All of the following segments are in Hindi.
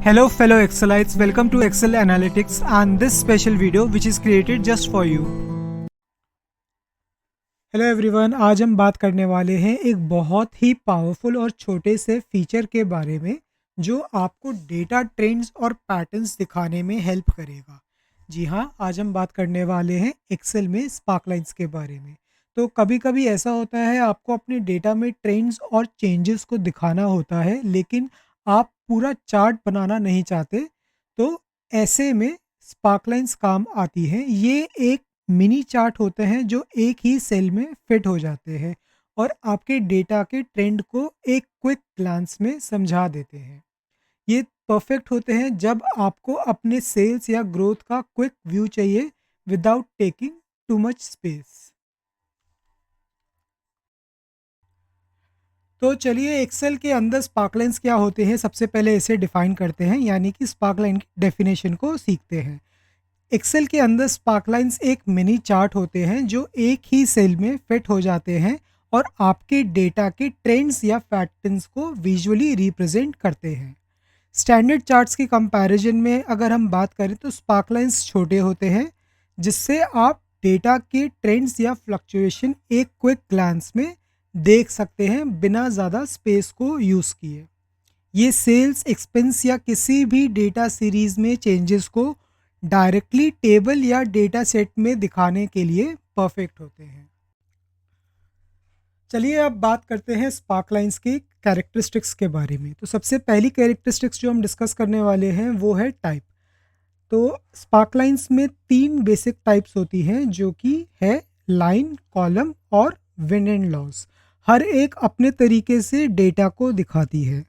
Hello fellow Excelites, welcome to Excel Analytics and this special video which is created just for you. Hello everyone, आज हम बात करने वाले हैं एक बहुत ही पावरफुल और छोटे से फीचर के बारे में जो आपको डेटा ट्रेंड्स और पैटर्न्स दिखाने में हेल्प करेगा। जी हाँ, आज हम बात करने वाले हैं एक्सेल में स्पार्कलाइंस के बारे में। तो कभी-कभी ऐसा होता है आपको अपने डेटा में ट्रेंड्स और चेंजेस को दिखाना होता है, लेकिन आप पूरा चार्ट बनाना नहीं चाहते, तो ऐसे में स्पार्कलाइंस काम आती हैं। ये एक मिनी चार्ट होते हैं जो एक ही सेल में फिट हो जाते हैं और आपके डेटा के ट्रेंड को एक क्विक ग्लांस में समझा देते हैं। ये परफेक्ट होते हैं जब आपको अपने सेल्स या ग्रोथ का क्विक व्यू चाहिए without taking too much space. तो चलिए एक्सेल के अंदर स्पार्कलाइंस क्या होते हैं, सबसे पहले इसे डिफाइन करते हैं, यानी कि स्पार्कलाइन की डेफिनेशन को सीखते हैं। एक्सेल के अंदर स्पार्कलाइंस एक मिनी चार्ट होते हैं जो एक ही सेल में फिट हो जाते हैं और आपके डेटा के ट्रेंड्स या पैटर्न्स को विजुअली रिप्रेजेंट करते हैं। स्टैंडर्ड चार्ट्स की कंपैरिजन में अगर हम बात करें तो स्पार्कलाइंस छोटे होते हैं, जिससे आप डेटा के ट्रेंड्स या फ्लक्चुएशन एक क्विक ग्लांस में देख सकते हैं बिना ज़्यादा स्पेस को यूज़ किए। ये सेल्स एक्सपेंस या किसी भी डेटा सीरीज में चेंजेस को डायरेक्टली टेबल या डेटा सेट में दिखाने के लिए परफेक्ट होते हैं। चलिए अब बात करते हैं स्पार्कलाइंस की कैरेक्टरिस्टिक्स के बारे में। तो सबसे पहली कैरेक्टरिस्टिक्स जो हम डिस्कस करने वाले हैं वो है टाइप। तो स्पार्कलाइंस में 3 बेसिक टाइप्स होती हैं जो कि है लाइन, कॉलम और विन एंड लॉस। हर एक अपने तरीके से डेटा को दिखाती है।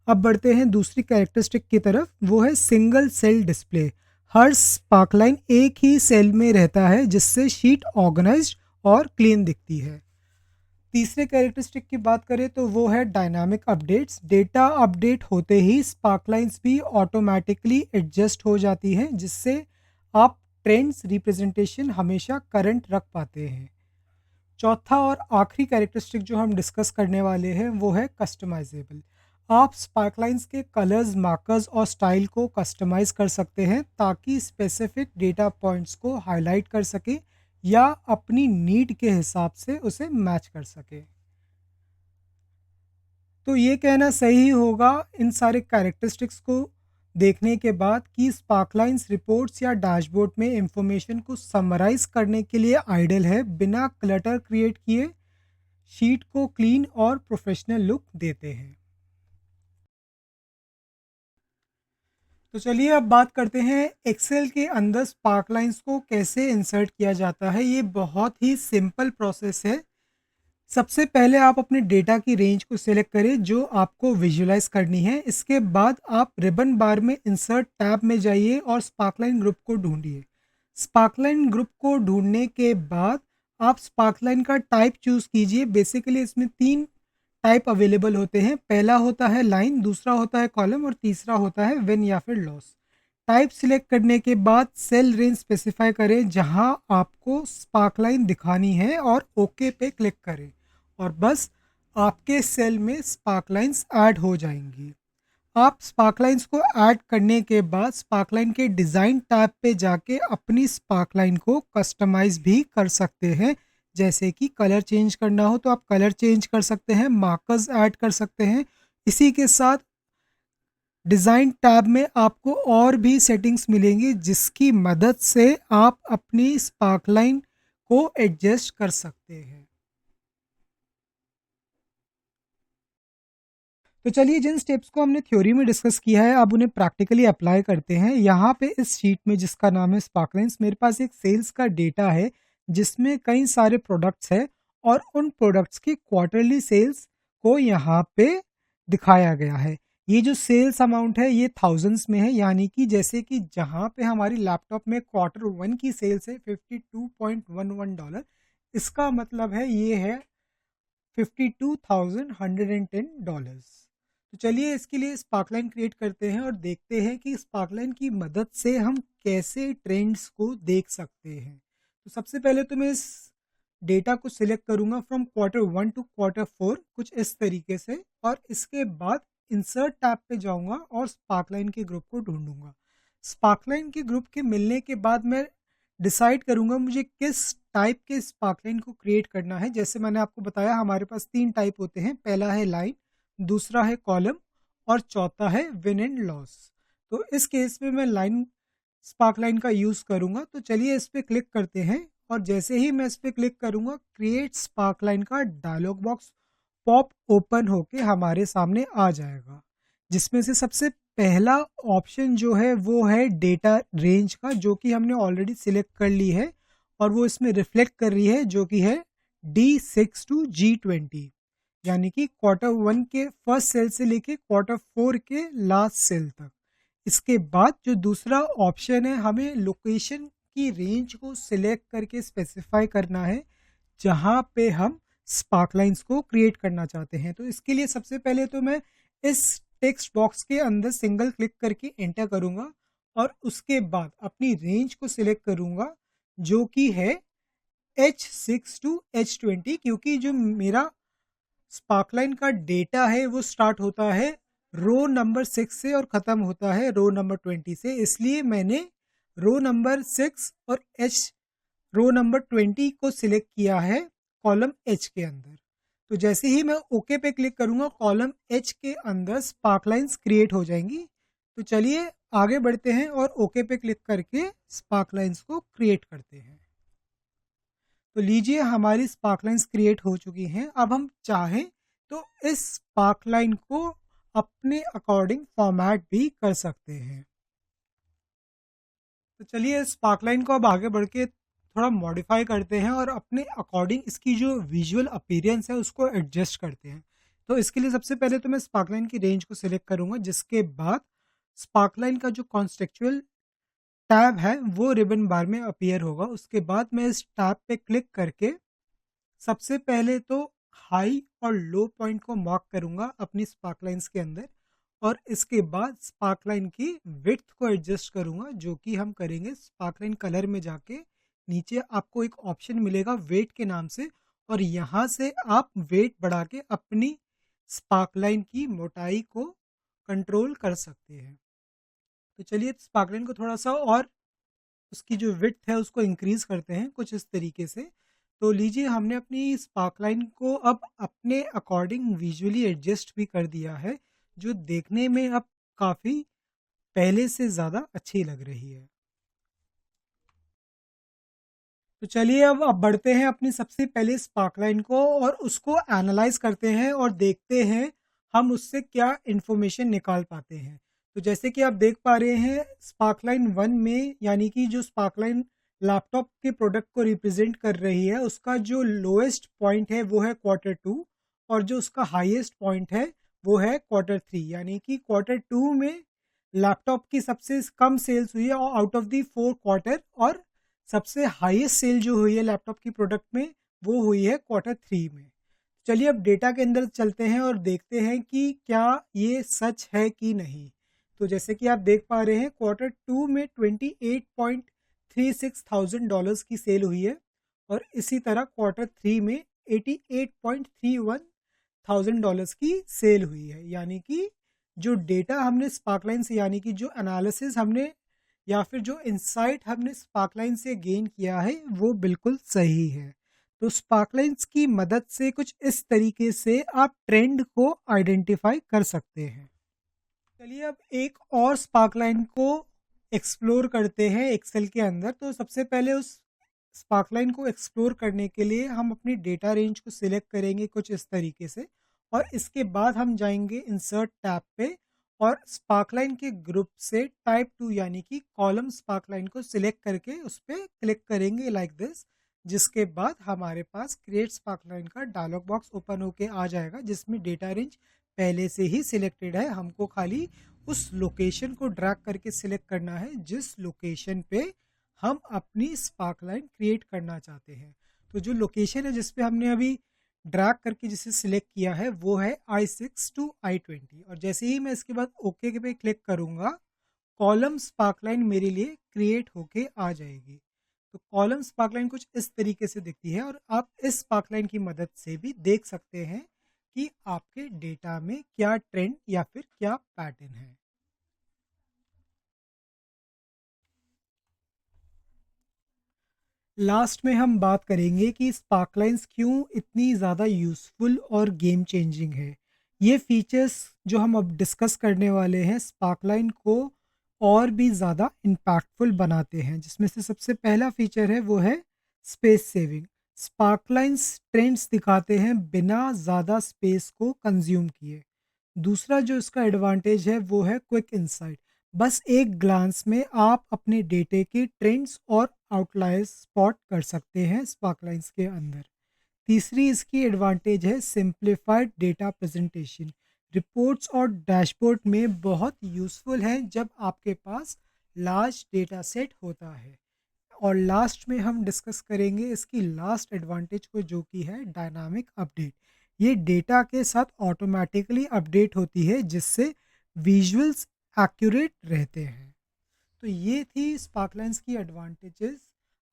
अब बढ़ते हैं दूसरी कैरेक्टरिस्टिक की तरफ, वो है सिंगल सेल डिस्प्ले। हर स्पार्कलाइन एक ही सेल में रहता है जिससे शीट ऑर्गेनाइज्ड और क्लीन दिखती है। तीसरे कैरेक्टरिस्टिक की बात करें तो वो है डायनामिक अपडेट्स। डेटा अपडेट होते ही स्पार्कलाइंस भी ऑटोमेटिकली एडजस्ट हो जाती हैं, जिससे आप ट्रेंड्स रिप्रेजेंटेशन हमेशा करंट रख पाते हैं। चौथा और आखिरी कैरेक्टरिस्टिक जो हम डिस्कस करने वाले हैं वो है कस्टमाइजेबल। आप स्पार्कलाइंस के कलर्स, मार्कर्स और स्टाइल को कस्टमाइज कर सकते हैं ताकि स्पेसिफिक डेटा पॉइंट्स को हाईलाइट कर सके या अपनी नीड के हिसाब से उसे मैच कर सके। तो ये कहना सही होगा इन सारे कैरेक्टरिस्टिक्स को देखने के बाद कि स्पार्कलाइंस रिपोर्ट्स या डैशबोर्ड में इंफॉर्मेशन को समराइज करने के लिए आइडियल है, बिना क्लटर क्रिएट किए शीट को क्लीन और प्रोफेशनल लुक देते हैं। तो चलिए अब बात करते हैं एक्सेल के अंदर स्पार्कलाइंस को कैसे इंसर्ट किया जाता है। ये बहुत ही सिंपल प्रोसेस है। सबसे पहले आप अपने डेटा की रेंज को सिलेक्ट करें जो आपको विजुलाइज करनी है। इसके बाद आप रिबन बार में इंसर्ट टैब में जाइए और स्पार्कलाइन ग्रुप को ढूंढिए। स्पार्कलाइन ग्रुप को ढूंढने के बाद आप स्पार्कलाइन का टाइप चूज़ कीजिए। बेसिकली इसमें 3 टाइप अवेलेबल होते हैं। पहला होता है लाइन, दूसरा होता है कॉलम और तीसरा होता है विन या फिर लॉस। टाइप सिलेक्ट करने के बाद सेल रेंज स्पेसिफाई करें जहां आपको स्पार्कलाइन दिखानी है और ओके पे क्लिक करें और बस आपके सेल में स्पार्कलाइंस ऐड हो जाएंगी। आप स्पार्कलाइंस को ऐड करने के बाद स्पार्कलाइन के डिज़ाइन टैब पे जाके अपनी स्पार्कलाइन को कस्टमाइज भी कर सकते हैं। जैसे कि कलर चेंज करना हो तो आप कलर चेंज कर सकते हैं, मार्कर्स ऐड कर सकते हैं। इसी के साथ डिज़ाइन टैब में आपको और भी सेटिंग्स मिलेंगी जिसकी मदद से आप अपनी स्पार्कलाइन को एडजस्ट कर सकते हैं। तो चलिए जिन स्टेप्स को हमने थ्योरी में डिस्कस किया है अब उन्हें प्रैक्टिकली अप्लाई करते हैं। यहाँ पे इस शीट में जिसका नाम है स्पार्कलाइंस, मेरे पास एक सेल्स का डेटा है जिसमें कई सारे प्रोडक्ट्स हैं और उन प्रोडक्ट्स की क्वार्टरली सेल्स को यहाँ पे दिखाया गया है। ये जो सेल्स अमाउंट है ये थाउजेंड्स में है, यानी कि जैसे कि जहाँ पे हमारी लैपटॉप में Q1 की सेल्स है $52.11, इसका मतलब है ये है $52,110। तो चलिए इसके लिए स्पार्कलाइन क्रिएट करते हैं और देखते हैं कि स्पार्कलाइन की मदद से हम कैसे ट्रेंड्स को देख सकते हैं। तो सबसे पहले तो मैं इस डेटा को सिलेक्ट करूंगा फ्रॉम Q1 टू Q4 कुछ इस तरीके से, और इसके बाद इंसर्ट टैब पे जाऊंगा और स्पार्कलाइन के ग्रुप को ढूंढूंगा। स्पार्कलाइन के ग्रुप के मिलने के बाद मैं डिसाइड करूंगा मुझे किस टाइप के स्पार्कलाइन को क्रिएट करना है। जैसे मैंने आपको बताया हमारे पास 3 टाइप होते हैं, पहला है लाइन, दूसरा है कॉलम और चौथा है विन एंड लॉस। तो इस केस में मैं लाइन स्पार्कलाइन का यूज़ करूंगा। तो चलिए इस पर क्लिक करते हैं और जैसे ही मैं इस पर क्लिक करूंगा क्रिएट स्पार्कलाइन का डायलॉग बॉक्स पॉप ओपन होके हमारे सामने आ जाएगा, जिसमें से सबसे पहला ऑप्शन जो है वो है डेटा रेंज का, जो कि हमने ऑलरेडी सिलेक्ट कर ली है और वो इसमें रिफ्लेक्ट कर रही है, जो कि है D6 to G20, यानी कि Q1 के फर्स्ट सेल से लेके Q4 के लास्ट सेल तक। इसके बाद जो दूसरा ऑप्शन है, हमें लोकेशन की रेंज को सिलेक्ट करके स्पेसिफाई करना है जहां पे हम स्पार्कलाइंस को क्रिएट करना चाहते हैं। तो इसके लिए सबसे पहले तो मैं इस टेक्स्ट बॉक्स के अंदर सिंगल क्लिक करके एंटर करूंगा और उसके बाद अपनी रेंज को सिलेक्ट करूंगा, जो कि है H6 to H20, क्योंकि जो मेरा स्पार्कलाइन का डेटा है वो स्टार्ट होता है रो नंबर 6 से और ख़त्म होता है रो नंबर 20 से। इसलिए मैंने रो नंबर 6 और रो नंबर 20 को सिलेक्ट किया है कॉलम H के अंदर। तो जैसे ही मैं ओके पे क्लिक करूंगा कॉलम H के अंदर स्पार्कलाइंस क्रिएट हो जाएंगी। तो चलिए आगे बढ़ते हैं और ओके पे क्लिक करके स्पार्कलाइंस को क्रिएट करते हैं। तो लीजिए हमारी स्पार्कलाइंस क्रिएट हो चुकी हैं। अब हम चाहें तो इस स्पार्कलाइन को अपने अकॉर्डिंग फॉर्मेट भी कर सकते हैं। तो चलिए स्पार्कलाइन को अब आगे बढ़ के थोड़ा मॉडिफाई करते हैं और अपने अकॉर्डिंग इसकी जो विजुअल अपीयरेंस है उसको एडजस्ट करते हैं। तो इसके लिए सबसे पहले तो मैं स्पार्कलाइन की रेंज को सिलेक्ट करूंगा, जिसके बाद स्पार्कलाइन का जो कॉन्टेक्चुअल टैब है वो रिबन बार में अपीयर होगा। उसके बाद मैं इस टैब पे क्लिक करके सबसे पहले तो हाई और लो पॉइंट को मार्क करूंगा अपनी स्पार्कलाइंस के अंदर और इसके बाद स्पार्कलाइन की विड्थ को एडजस्ट करूंगा, जो कि हम करेंगे स्पार्कलाइन कलर में जाके। नीचे आपको एक ऑप्शन मिलेगा वेट के नाम से और यहाँ से आप वेट बढ़ा के अपनी स्पार्कलाइन की मोटाई को कंट्रोल कर सकते हैं। तो चलिए स्पार्कलाइन को थोड़ा सा और उसकी जो विड्थ है उसको इंक्रीज करते हैं कुछ इस तरीके से। तो लीजिए हमने अपनी स्पार्कलाइन को अब अपने अकॉर्डिंग विजुअली एडजस्ट भी कर दिया है, जो देखने में अब काफ़ी पहले से ज़्यादा अच्छी लग रही है। तो चलिए अब बढ़ते हैं अपनी सबसे पहले स्पार्कलाइन को और उसको एनालाइज करते हैं और देखते हैं हम उससे क्या इन्फॉर्मेशन निकाल पाते हैं। तो जैसे कि आप देख पा रहे हैं स्पार्कलाइन 1 में, यानी कि जो स्पार्कलाइन लैपटॉप के प्रोडक्ट को रिप्रेजेंट कर रही है, उसका जो लोएस्ट पॉइंट है वो है Q2 और जो उसका हाईएस्ट पॉइंट है वो है Q3, यानी कि Q2 में लैपटॉप की सबसे कम सेल्स हुई है आउट ऑफ दी 4 क्वार्टर और सबसे हाईएस्ट सेल जो हुई है लैपटॉप की प्रोडक्ट में वो हुई है Q3 में। चलिए अब डेटा के अंदर चलते हैं और देखते हैं कि क्या ये सच है कि नहीं। तो जैसे कि आप देख पा रहे हैं Q2 में $28,36,000 की सेल हुई है और इसी तरह Q3 में $88,31,000 की सेल हुई है। यानी कि जो डेटा हमने स्पार्कलाइन से, यानी कि जो एनालिसिस हमने या फिर जो इंसाइट हमने स्पार्कलाइन से गेन किया है वो बिल्कुल सही है। तो स्पार्कलाइंस की मदद से कुछ इस तरीके से आप ट्रेंड को आइडेंटिफाई कर सकते हैं। चलिए अब एक और स्पार्कलाइन को एक्सप्लोर करते हैं एक्सेल के अंदर। तो सबसे पहले उस स्पार्कलाइन को एक्सप्लोर करने के लिए हम अपनी डेटा रेंज को सिलेक्ट करेंगे कुछ इस तरीके से और इसके बाद हम जाएंगे इंसर्ट टैब पे और स्पार्कलाइन के ग्रुप से टाइप 2 यानी कि कॉलम स्पार्कलाइन को सिलेक्ट करके उस पर क्लिक करेंगे लाइक दिस। जिसके बाद हमारे पास क्रिएट स्पार्कलाइन का डायलॉग बॉक्स ओपन होके आ जाएगा, जिसमें डेटा रेंज पहले से ही सिलेक्टेड है। हमको खाली उस लोकेशन को ड्रैग करके सिलेक्ट करना है जिस लोकेशन पे हम अपनी स्पार्कलाइन क्रिएट करना चाहते हैं। तो जो लोकेशन है जिस पे हमने अभी ड्रैग करके जिसे सिलेक्ट किया है वो है I6 to I20 और जैसे ही मैं इसके बाद ओके पे क्लिक करूंगा कॉलम स्पार्कलाइन मेरे लिए क्रिएट होके आ जाएगी। तो कॉलम स्पार्कलाइन कुछ इस तरीके से दिखती है और आप इस स्पार्कलाइन की मदद से भी देख सकते हैं कि आपके डेटा में क्या ट्रेंड या फिर क्या पैटर्न है। लास्ट में हम बात करेंगे कि स्पार्कलाइंस क्यों इतनी ज़्यादा यूज़फुल और गेम चेंजिंग है। ये फीचर्स जो हम अब डिस्कस करने वाले हैं स्पार्कलाइन को और भी ज़्यादा इम्पैक्टफुल बनाते हैं, जिसमें से सबसे पहला फीचर है वो है स्पेस सेविंग। स्पार्कलाइंस ट्रेंड्स दिखाते हैं बिना ज़्यादा स्पेस को कंज्यूम किए। दूसरा जो इसका एडवांटेज है वो है क्विक इंसाइट। बस एक ग्लांस में आप अपने डेटे के ट्रेंड्स और आउटलायर्स स्पॉट कर सकते हैं स्पार्कलाइंस के अंदर। तीसरी इसकी एडवांटेज है सिंप्लीफाइड डेटा प्रेजेंटेशन। रिपोर्ट्स और डैशबोर्ड में बहुत यूज़फुल है जब आपके पास लार्ज डेटा सेट होता है। और लास्ट में हम डिस्कस करेंगे इसकी लास्ट एडवांटेज को, जो कि है डायनामिक अपडेट। ये डेटा के साथ ऑटोमेटिकली अपडेट होती है जिससे विजुअल्स एक्यूरेट रहते हैं। तो ये थी स्पार्कलाइंस की एडवांटेजेस।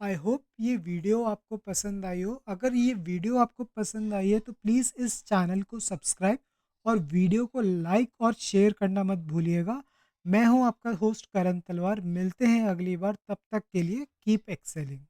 आई होप ये वीडियो आपको पसंद आई हो। अगर ये वीडियो आपको पसंद आई है तो प्लीज़ इस चैनल को सब्सक्राइब और वीडियो को लाइक और शेयर करना मत भूलिएगा। मैं हूं आपका होस्ट करण तलवार। मिलते हैं अगली बार, तब तक के लिए कीप एक्सेलिंग।